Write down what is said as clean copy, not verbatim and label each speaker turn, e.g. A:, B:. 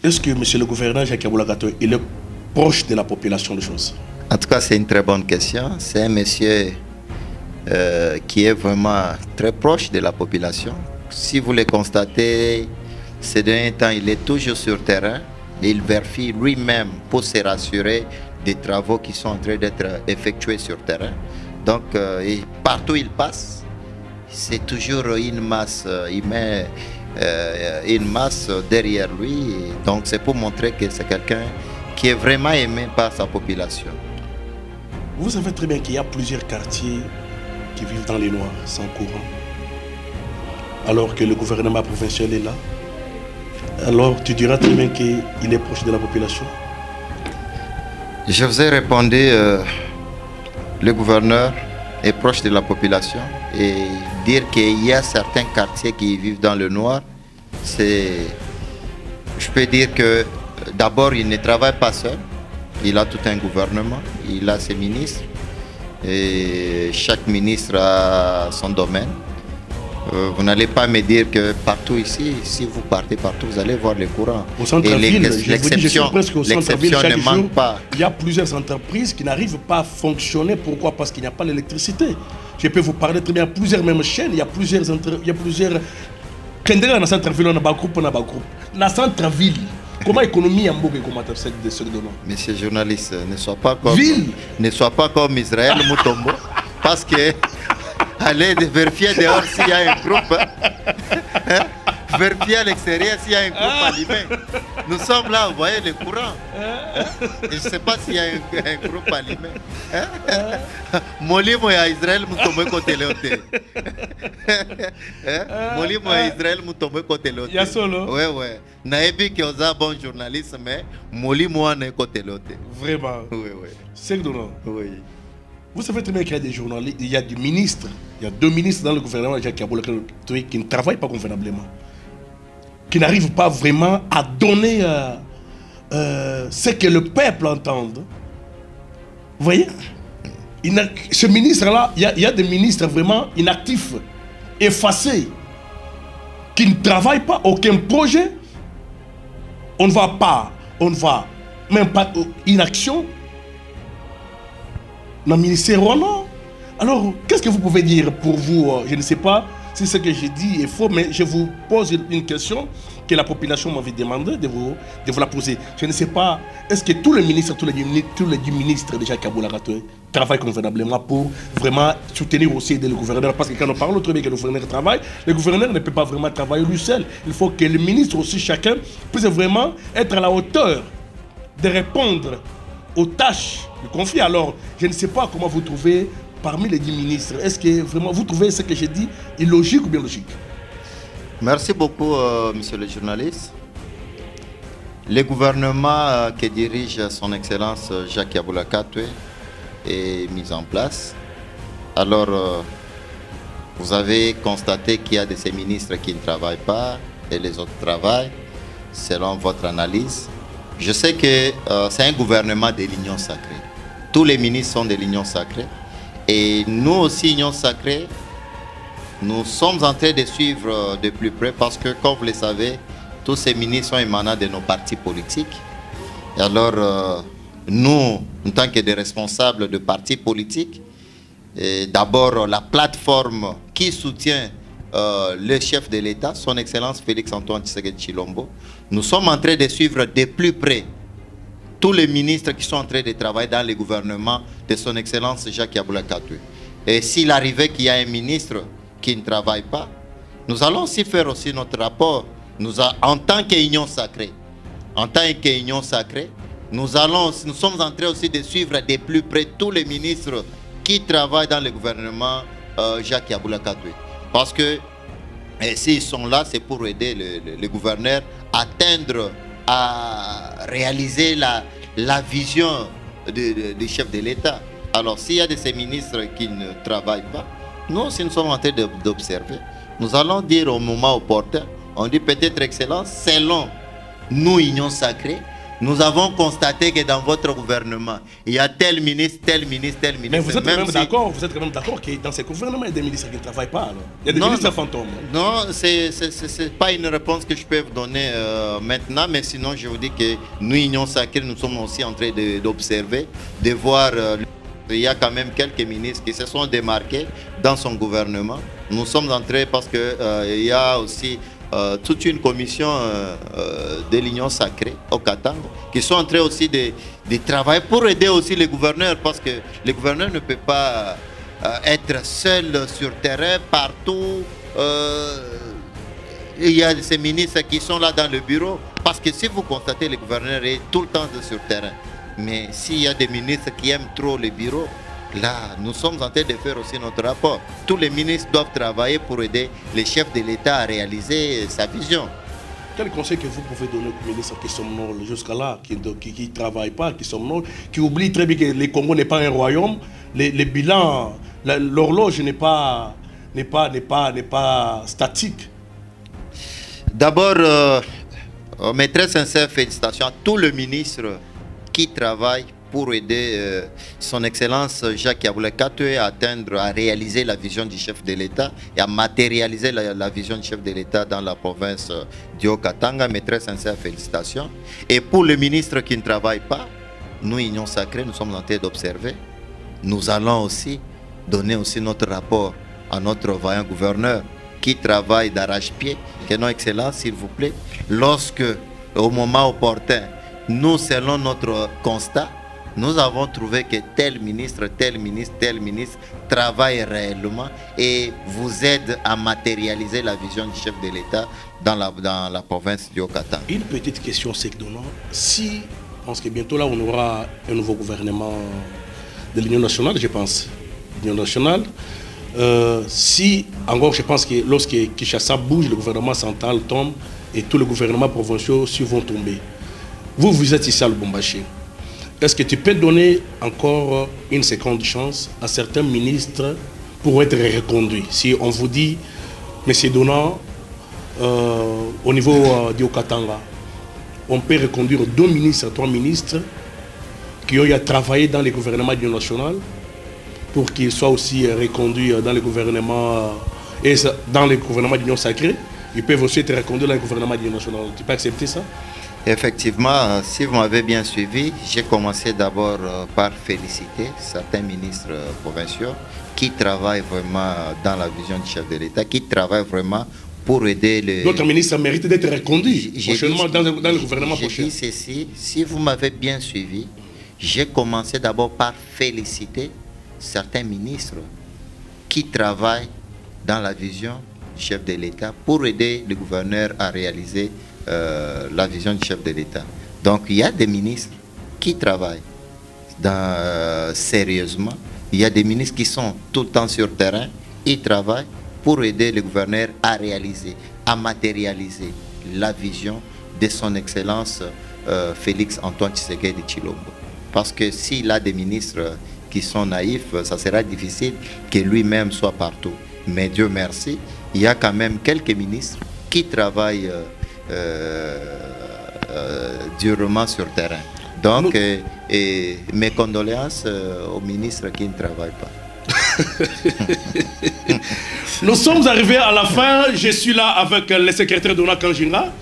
A: Est-ce que monsieur le gouverneur Jacques Aboulakato, il est proche de la population de choses?
B: En tout cas, c'est une très bonne question. C'est un monsieur qui est vraiment très proche de la population. Si vous le constatez, ces derniers temps, il est toujours sur le terrain. Il vérifie lui-même pour se rassurer des travaux qui sont en train d'être effectués sur le terrain. Donc, partout où il passe, c'est toujours une masse, il met une masse derrière lui. Donc, c'est pour montrer que c'est quelqu'un qui est vraiment aimé par sa population.
A: Vous savez très bien qu'il y a plusieurs quartiers qui vivent dans les noirs, sans courant, alors que le gouvernement provincial est là. Alors, tu diras très bien qu'il est proche de la population?
B: Je vous ai répondu, le gouverneur est proche de la population, et dire qu'il y a certains quartiers qui vivent dans le noir, je peux dire que d'abord, il ne travaille pas seul. Il a tout un gouvernement, il a ses ministres, et chaque ministre a son domaine. Vous n'allez pas me dire que partout ici, si vous partez partout, vous allez voir les courants.
A: Au centre-ville,
B: l'exception ne manque pas.
A: Il y a plusieurs entreprises qui n'arrivent pas à fonctionner. Pourquoi? Parce qu'il n'y a pas l'électricité. Je peux vous parler très bien, plusieurs mêmes chaînes, il y a plusieurs... Quand dans le centre-ville, on a un groupe, dans le centre-ville, comment l'économie en Bourg comment tu sais de ce domaine?
B: Monsieur le journaliste, ne sois pas comme Israël Mutombo, parce que allez vérifier dehors s'il y a un groupe, vérifier à l'extérieur s'il y a un groupe allumé. Nous sommes là, vous voyez le courant. Je ne sais pas s'il y a un groupe allumé. Molimo ya Israël Mutombo côté l'autre. Molimo ya Israël Mutombo côté l'autre.
A: Ya solo.
B: Ouais. Naebi qui est un bon journaliste, mais Molimo est côté l'autre.
A: Vraiment.
B: Oui.
A: C'est que non.
B: Oui.
A: Vous savez très bien qu'il y a des journalistes, il y a des ministres, il y a 2 ministres dans le gouvernement Jacques Aboulakato qui ne travaillent pas convenablement, qui n'arrivent pas vraiment à donner ce que le peuple entend. Vous voyez? Ce ministre-là, il y a des ministres vraiment inactifs, effacés, qui ne travaillent pas, aucun projet. On ne va même pas inaction. Dans le ministère, non. Alors, qu'est-ce que vous pouvez dire pour vous? Je ne sais pas si ce que j'ai dit est faux, mais je vous pose une question que la population m'avait demandé de vous la poser. Je ne sais pas, est-ce que tous les ministres, tous les ministres de Jacques Aboulakato travaillent convenablement pour vraiment soutenir aussi le gouverneur? Parce que quand on parle très bien que le gouverneur travaille, le gouverneur ne peut pas vraiment travailler lui seul. Il faut que le ministre aussi, chacun, puisse vraiment être à la hauteur de répondre aux tâches du conflit. Alors, je ne sais pas comment vous trouvez parmi les 10 ministres. Est-ce que vraiment vous trouvez ce que j'ai dit illogique ou bien logique?
B: Merci beaucoup, monsieur le journaliste. Le gouvernement que dirige son Excellence Jacques Aboulakato est mis en place. Alors, vous avez constaté qu'il y a de ces ministres qui ne travaillent pas et les autres travaillent, selon votre analyse. Je sais que c'est un gouvernement de l'Union sacrée. Tous les ministres sont de l'Union sacrée. Et nous aussi, Union sacrée, nous sommes en train de suivre de plus près parce que, comme vous le savez, tous ces ministres sont émanants de nos partis politiques. Et alors, nous, en tant que des responsables de partis politiques, d'abord la plateforme qui soutient le chef de l'État, son Excellence Félix-Antoine Tshisekedi Tshilombo, nous sommes en train de suivre de plus près tous les ministres qui sont en train de travailler dans le gouvernement de son Excellence Jacques Aboulakato. Et s'il arrivait qu'il y a un ministre qui ne travaille pas, nous allons aussi faire aussi notre rapport. En tant qu'union sacrée, nous sommes en train aussi de suivre de plus près tous les ministres qui travaillent dans le gouvernement Jacques Aboulakato. Parce que s'ils sont là, c'est pour aider le gouverneur à atteindre, à réaliser la vision du chef de l'État. Alors, s'il y a de ces ministres qui ne travaillent pas, nous aussi nous sommes en train d'observer. Nous allons dire au moment opportun, on dit peut-être Excellence, selon nous, Union sacrée, Nous avons constaté que dans votre gouvernement, il y a tel ministre, tel ministre, tel ministre.
A: Mais vous êtes
B: même
A: quand même
B: si-
A: d'accord, vous êtes quand même d'accord que dans ces gouvernements, il y a des ministres qui ne travaillent pas. Alors. Il y a des
B: Non,
A: ministres
B: non.
A: fantômes.
B: Non, c'est pas une réponse que je peux vous donner maintenant, mais sinon je vous dis que nous, Union Sacrée, nous sommes aussi en train d'observer, de voir. Il y a quand même quelques ministres qui se sont démarqués dans son gouvernement. Nous sommes entrés parce que il y a aussi toute une commission de l'Union Sacrée au Katanga qui sont en train aussi de travailler pour aider aussi les gouverneurs, parce que les gouverneurs ne peuvent pas être seuls sur terrain partout. Il y a ces ministres qui sont là dans le bureau, parce que si vous constatez, le gouverneur est tout le temps sur terrain. Mais s'il y a des ministres qui aiment trop le bureau, là, nous sommes en train de faire aussi notre rapport. Tous les ministres doivent travailler pour aider les chefs de l'État à réaliser sa vision.
A: Quel conseil que vous pouvez donner aux ministres qui somnolent jusqu'à là, qui ne travaillent pas, qui somnolent, qui oublient très bien que le Congo n'est pas un royaume, les bilans, l'horloge n'est pas statique.
B: D'abord, mes très sincères félicitations à tous les ministres qui travaillent pour aider son Excellence Jacques Yaboué Katoué à atteindre, à réaliser la vision du chef de l'État et à matérialiser la vision du chef de l'État dans la province du Haut-Katanga. Mes très sincères félicitations. Et pour les ministres qui ne travaillent pas, nous, Union Sacrée, nous sommes en train d'observer. Nous allons aussi donner aussi notre rapport à notre vaillant gouverneur qui travaille d'arrache-pied, que nos excellences, s'il vous plaît, lorsque, au moment opportun, nous, selon notre constat, nous avons trouvé que tel ministre travaille réellement et vous aide à matérialiser la vision du chef de l'État dans la province du Haut-Katanga.
A: Une petite question, c'est que si, je pense que bientôt là, on aura un nouveau gouvernement de l'Union nationale, je pense, l'Union nationale, si, encore, je pense que lorsque Kinshasa bouge, le gouvernement central tombe et tous les gouvernements provinciaux vont tomber. Vous êtes ici à Lubumbashi. Est-ce que tu peux donner encore une seconde chance à certains ministres pour être reconduits? Si on vous dit, M. Donald, au niveau du Haut-Katanga, on peut reconduire 2 ministres, 3 ministres qui ont travaillé dans les gouvernements du national pour qu'ils soient aussi reconduits dans les gouvernements et dans les gouvernements d'Union Sacrée. Ils peuvent aussi être reconduits dans les gouvernements d'Union nationale. Tu peux accepter ça?
B: Effectivement, si vous m'avez bien suivi, j'ai commencé d'abord par féliciter certains ministres provinciaux qui travaillent vraiment dans la vision du chef de l'État, qui travaillent vraiment pour aider les...
A: D'autres ministres méritent d'être reconduits prochainement dans le gouvernement prochain.
B: J'ai dit ceci, si vous m'avez bien suivi, j'ai commencé d'abord par féliciter certains ministres qui travaillent dans la vision du chef de l'État pour aider le gouverneur à réaliser la vision du chef de l'État. Donc il y a des ministres qui travaillent sérieusement. Il y a des ministres qui sont tout le temps sur le terrain. Ils travaillent pour aider le gouverneur à réaliser, à matérialiser la vision de son Excellence Félix Antoine Tshisekedi Tshilombo. Parce que s'il a des ministres qui sont naïfs, ça sera difficile que lui-même soit partout. Mais Dieu merci, il y a quand même quelques ministres qui travaillent durement sur le terrain. Donc, mes condoléances aux ministres qui ne travaillent pas.
A: Nous sommes arrivés à la fin. Je suis là avec le secrétaire Donald Kanjinga.